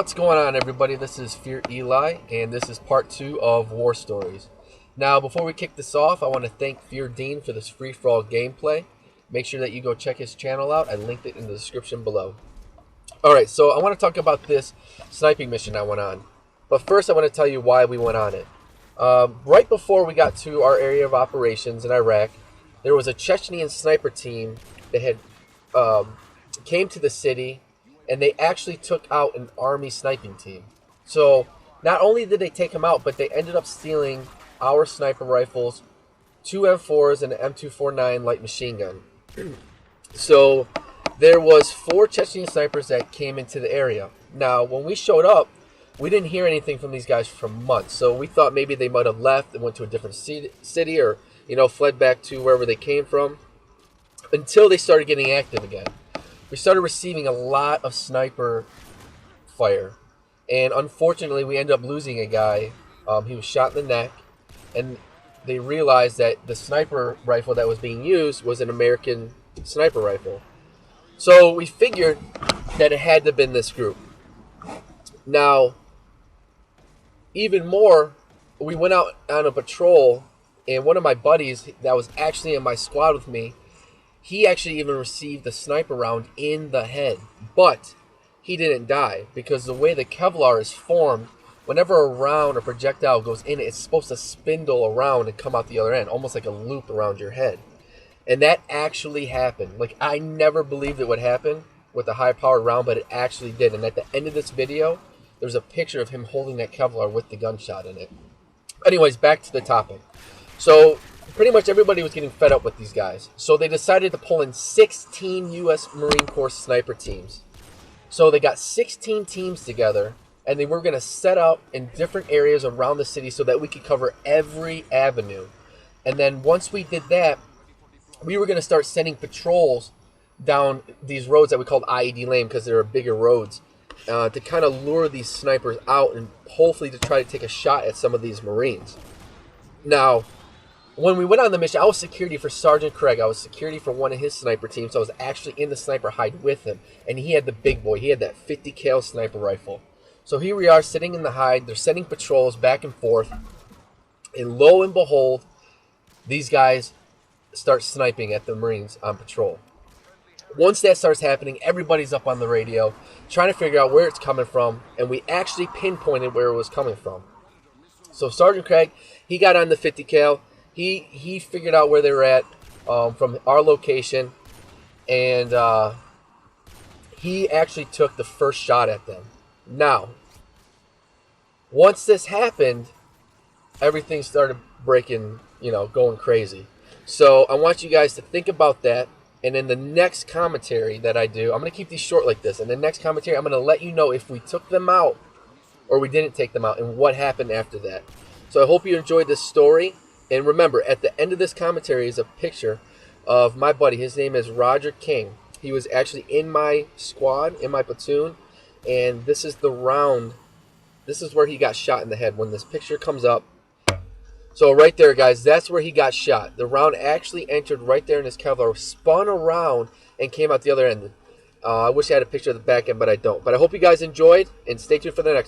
What's going on, everybody? This is Fear Eli, and this is part 2 of War Stories. Now, before we kick this off, I want to thank Fear Dean for this free-for-all gameplay. Make sure that you go check his channel out. I linked it in the description below. Alright, so I want to talk about this sniping mission I went on. But first, I want to tell you why we went on it. Right before we got to our area of operations in Iraq, there was a Chechnyan sniper team that had came to the city, and they actually took out an army sniping team. So not only did they take them out, but they ended up stealing our sniper rifles, 2 M4s, and an M249 light machine gun. So there was 4 Chechen snipers that came into the area. Now, when we showed up, we didn't hear anything from these guys for months. So we thought maybe they might have left and went to a different city or, fled back to wherever they came from, until they started getting active again. We started receiving a lot of sniper fire, and unfortunately we ended up losing a guy. He was shot in the neck, and they realized that the sniper rifle that was being used was an American sniper rifle. So we figured that it had to have been this group. Now, even more, we went out on a patrol, and one of my buddies that was actually in my squad with me, he actually even received a sniper round in the head, but he didn't die because the way the Kevlar is formed, whenever a round or projectile goes in, it's supposed to spindle around and come out the other end, almost like a loop around your head. And that actually happened. Like, I never believed it would happen with a high-powered round, but it actually did. And at the end of this video, there's a picture of him holding that Kevlar with the gunshot in it. Anyways, back to the topic. So pretty much everybody was getting fed up with these guys. So they decided to pull in 16 U.S. Marine Corps sniper teams. So they got 16 teams together, and they were going to set up in different areas around the city so that we could cover every avenue. And then once we did that, we were going to start sending patrols down these roads that we called IED lane because they were bigger roads, to kind of lure these snipers out and hopefully to try to take a shot at some of these Marines. Now, when we went on the mission, I was security for Sergeant Craig. I was security for one of his sniper teams. So I was actually in the sniper hide with him. And he had the big boy. He had that 50 cal sniper rifle. So here we are sitting in the hide. They're sending patrols back and forth. And lo and behold, these guys start sniping at the Marines on patrol. Once that starts happening, everybody's up on the radio trying to figure out where it's coming from. And we actually pinpointed where it was coming from. So Sergeant Craig, he got on the 50 cal. He figured out where they were at from our location, and he actually took the first shot at them. Now, once this happened, everything started breaking, going crazy. So I want you guys to think about that, and in the next commentary that I do, I'm going to keep these short like this. In the next commentary, I'm going to let you know if we took them out or we didn't take them out and what happened after that. So I hope you enjoyed this story. And remember, at the end of this commentary is a picture of my buddy. His name is Roger King. He was actually in my squad, in my platoon. And this is the round. This is where he got shot in the head when this picture comes up. So right there, guys, that's where he got shot. The round actually entered right there in his Kevlar, spun around, and came out the other end. I wish I had a picture of the back end, but I don't. But I hope you guys enjoyed, and stay tuned for the next one.